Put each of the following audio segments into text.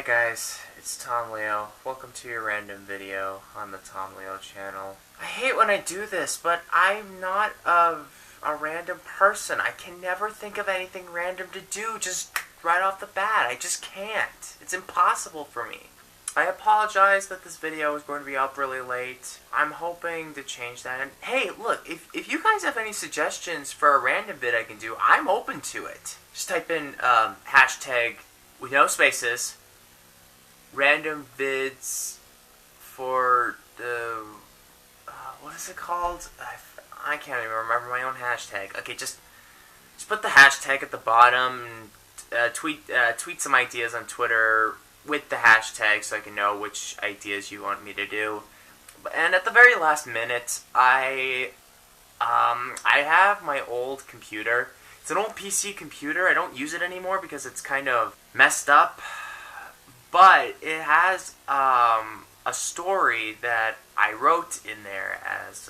Hey guys, it's Tom Leo. Welcome to your random video on the Tom Leo channel. I hate when I do this, but I'm not a random person. I can never think of anything random to do just right off the bat. I just can't. It's impossible for me. I apologize that this video is going to be up really late. I'm hoping to change that. And hey, look, if you guys have any suggestions for a random vid I can do, I'm open to it. Just type in hashtag with no spaces random vids for the what is it called? I can't even remember my own hashtag. Okay, just put the hashtag at the bottom and tweet some ideas on Twitter with the hashtag so I can know which ideas you want me to do. And at the very last minute, I have my old computer. It's an old PC computer. I don't use it anymore because it's kind of messed up. But it has a story that I wrote in there as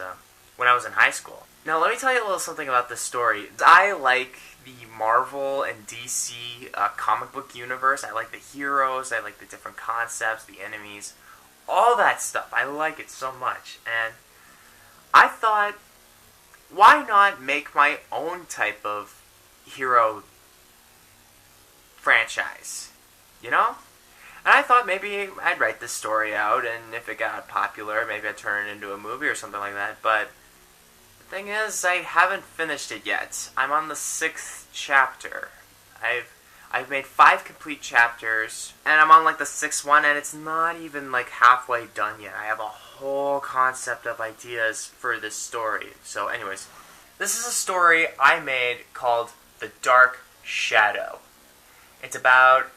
when I was in high school. Now, let me tell you a little something about this story. I like the Marvel and DC comic book universe. I like the heroes. I like the different concepts, the enemies, all that stuff. I like it so much. And I thought, why not make my own type of hero franchise? You know? And I thought maybe I'd write this story out, and if it got popular, maybe I'd turn it into a movie or something like that. But the thing is, I haven't finished it yet. I'm on the 6th chapter. I've made 5 complete chapters, and I'm on like the 6th one, and it's not even like halfway done yet. I have a whole concept of ideas for this story. So anyways, this is a story I made called The Dark Shadow. It's about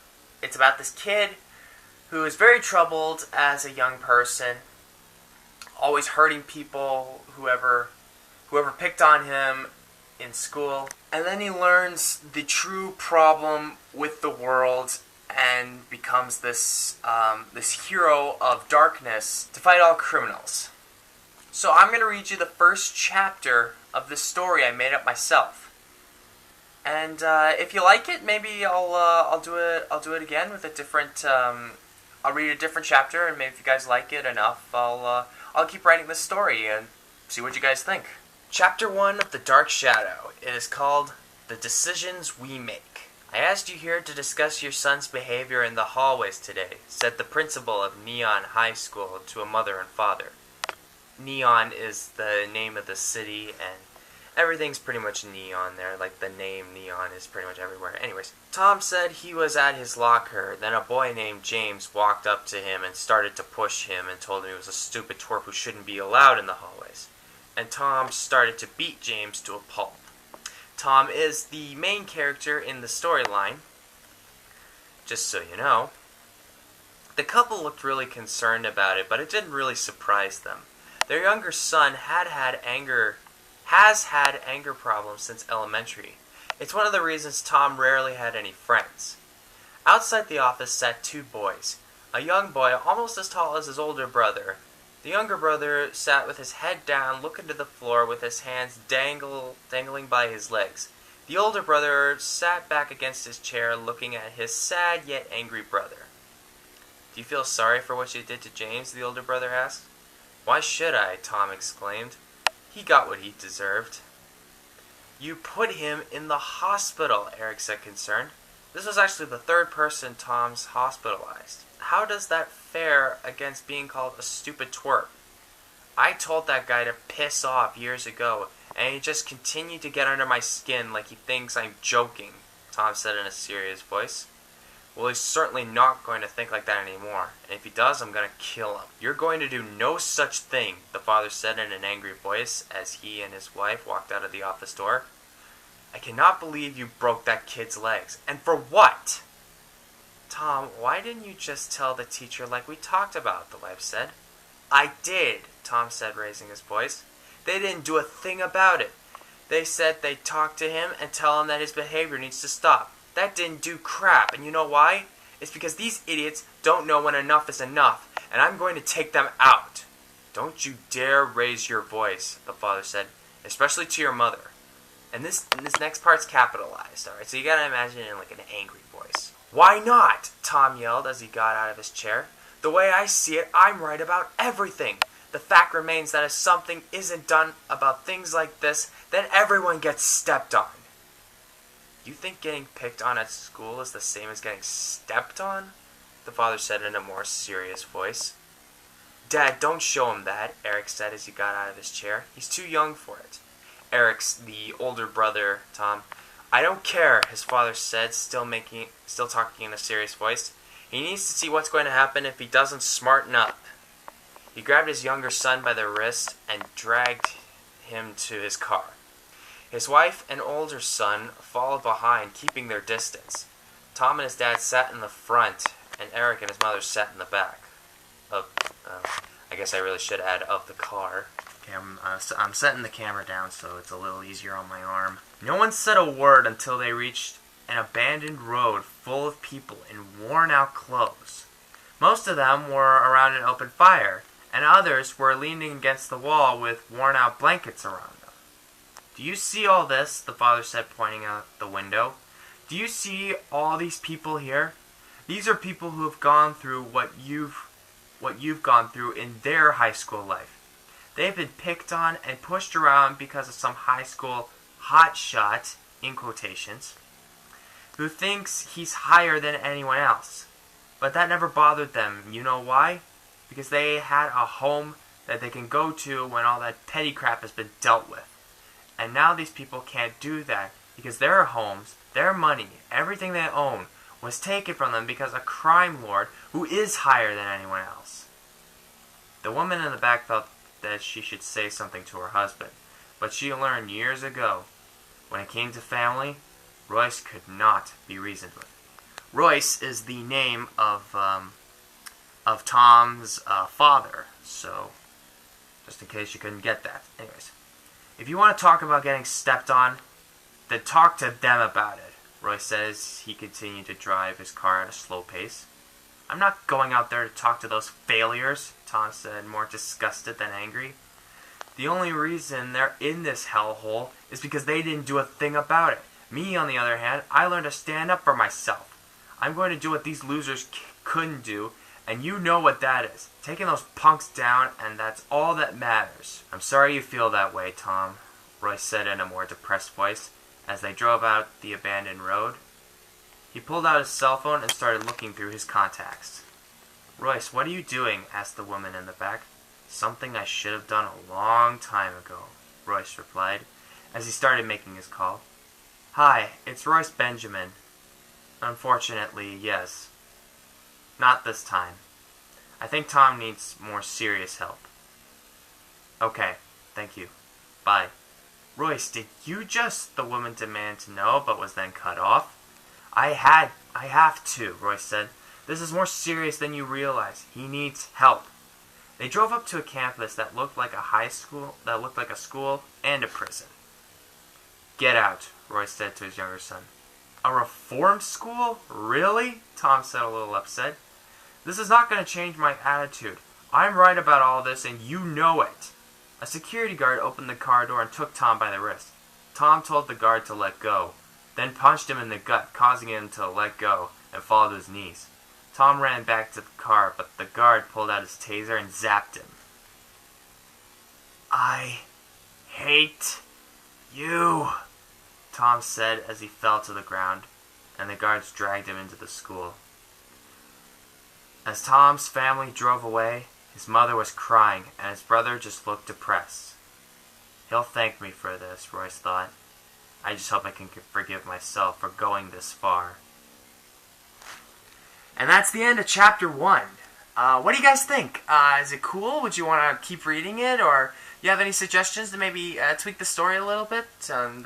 this kid who is very troubled as a young person, always hurting people, whoever picked on him in school. And then he learns the true problem with the world and becomes this hero of darkness to fight all criminals. So I'm going to read you the first chapter of this story I made up myself. And if you like it, maybe I'll do it again with a different. I'll read a different chapter, and maybe if you guys like it enough, I'll keep writing this story and see what you guys think. Chapter 1 of The Dark Shadow. It is called The Decisions We Make. I asked you here to discuss your son's behavior in the hallways today, said the principal of Neon High School to a mother and father. Neon is the name of the city, and everything's pretty much neon there, like the name Neon is pretty much everywhere. Anyways, Tom said he was at his locker, then a boy named James walked up to him and started to push him and told him he was a stupid twerp who shouldn't be allowed in the hallways. And Tom started to beat James to a pulp. Tom is the main character in the storyline, just so you know. The couple looked really concerned about it, but it didn't really surprise them. Their younger son has had anger problems since elementary. It's one of the reasons Tom rarely had any friends. Outside the office sat 2 boys. A young boy almost as tall as his older brother. The younger brother sat with his head down, looking to the floor with his hands dangling by his legs. The older brother sat back against his chair, looking at his sad yet angry brother. Do you feel sorry for what you did to James? The older brother asked. Why should I? Tom exclaimed. He got what he deserved. You put him in the hospital, Eric said, concerned. This was actually the 3rd person Tom's hospitalized. How does that fare against being called a stupid twerp? I told that guy to piss off years ago, and he just continued to get under my skin like he thinks I'm joking, Tom said in a serious voice. Well, he's certainly not going to think like that anymore, and if he does, I'm going to kill him. You're going to do no such thing, the father said in an angry voice as he and his wife walked out of the office door. I cannot believe you broke that kid's legs. And for what? Tom, why didn't you just tell the teacher like we talked about, the wife said. I did, Tom said, raising his voice. They didn't do a thing about it. They said they'd talk to him and tell him that his behavior needs to stop. That didn't do crap, and you know why? It's because these idiots don't know when enough is enough, and I'm going to take them out. Don't you dare raise your voice, the father said, especially to your mother. And this next part's capitalized, alright? So you gotta imagine it in like an angry voice. "Why not?" Tom yelled as he got out of his chair. "The way I see it, I'm right about everything. The fact remains that if something isn't done about things like this, then everyone gets stepped on." "You think getting picked on at school is the same as getting stepped on?" the father said in a more serious voice. "Dad, don't show him that," Eric said as he got out of his chair. "He's too young for it." Eric's the older brother, Tom. "I don't care," his father said, still talking in a serious voice. "He needs to see what's going to happen if he doesn't smarten up." He grabbed his younger son by the wrist and dragged him to his car. His wife and older son followed behind, keeping their distance. Tom and his dad sat in the front, and Eric and his mother sat in the back of, I guess I really should add, of the car. Okay, I'm setting the camera down so it's a little easier on my arm. No one said a word until they reached an abandoned road full of people in worn-out clothes. Most of them were around an open fire, and others were leaning against the wall with worn-out blankets around them. "Do you see all this?" the father said, pointing out the window. "Do you see all these people here? These are people who have gone through what you've gone through in their high school life. They've been picked on and pushed around because of some high school hotshot, in quotations, who thinks he's higher than anyone else. But that never bothered them. You know why? Because they had a home that they can go to when all that petty crap has been dealt with. And now these people can't do that because their homes, their money, everything they own was taken from them because a crime lord who is higher than anyone else." The woman in the back felt that she should say something to her husband, but she learned years ago, when it came to family, Royce could not be reasoned with. Royce is the name of Tom's father, so just in case you couldn't get that. Anyways, "If you want to talk about getting stepped on, then talk to them about it," Royce said as he continued to drive his car at a slow pace. "I'm not going out there to talk to those failures," Tom said, more disgusted than angry. "The only reason they're in this hellhole is because they didn't do a thing about it. Me, on the other hand, I learned to stand up for myself. I'm going to do what these losers couldn't do, and you know what that is. Taking those punks down, and that's all that matters." "I'm sorry you feel that way, Tom," Royce said in a more depressed voice as they drove out the abandoned road. He pulled out his cell phone and started looking through his contacts. "Royce, what are you doing?" asked the woman in the back. "Something I should have done a long time ago," Royce replied as he started making his call. "Hi, it's Royce Benjamin. Unfortunately, yes. Not this time. I think Tom needs more serious help." "Okay, thank you. Bye." "Royce, did you just..." the woman demanded to know, but was then cut off. I have to," Royce said. "This is more serious than you realize. He needs help." They drove up to a campus that looked like a school and a prison. "Get out," Royce said to his younger son. "A reform school? Really?" Tom said, a little upset. "This is not going to change my attitude. I'm right about all this, and you know it." A security guard opened the car door and took Tom by the wrist. Tom told the guard to let go, then punched him in the gut, causing him to let go and fall to his knees. Tom ran back to the car, but the guard pulled out his taser and zapped him. "I hate you," Tom said as he fell to the ground, and the guards dragged him into the school. As Tom's family drove away, his mother was crying, and his brother just looked depressed. "He'll thank me for this," Royce thought. "I just hope I can forgive myself for going this far." And that's the end of Chapter 1. What do you guys think? Is it cool? Would you want to keep reading it? Or do you have any suggestions to maybe tweak the story a little bit? And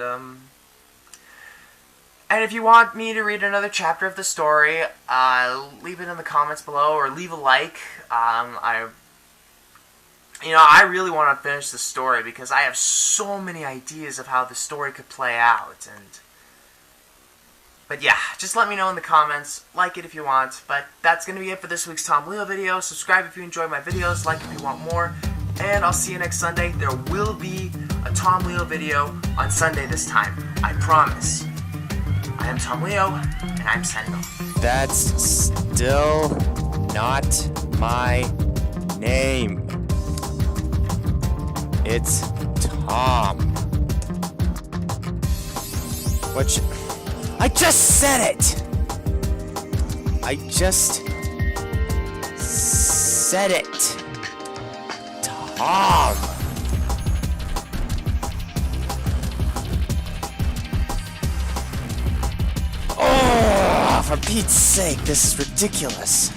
if you want me to read another chapter of the story, leave it in the comments below or leave a like. I really want to finish the story because I have so many ideas of how the story could play out. But yeah, just let me know in the comments. Like it if you want. But that's going to be it for this week's Tom Leo video. Subscribe if you enjoy my videos. Like if you want more. And I'll see you next Sunday. There will be a Tom Leo video on Sunday this time. I promise. I am Tom Leo, and I'm signing off. That's still not my name. It's Tom. I just said it! I just said it. Tom. Oh, for Pete's sake, this is ridiculous.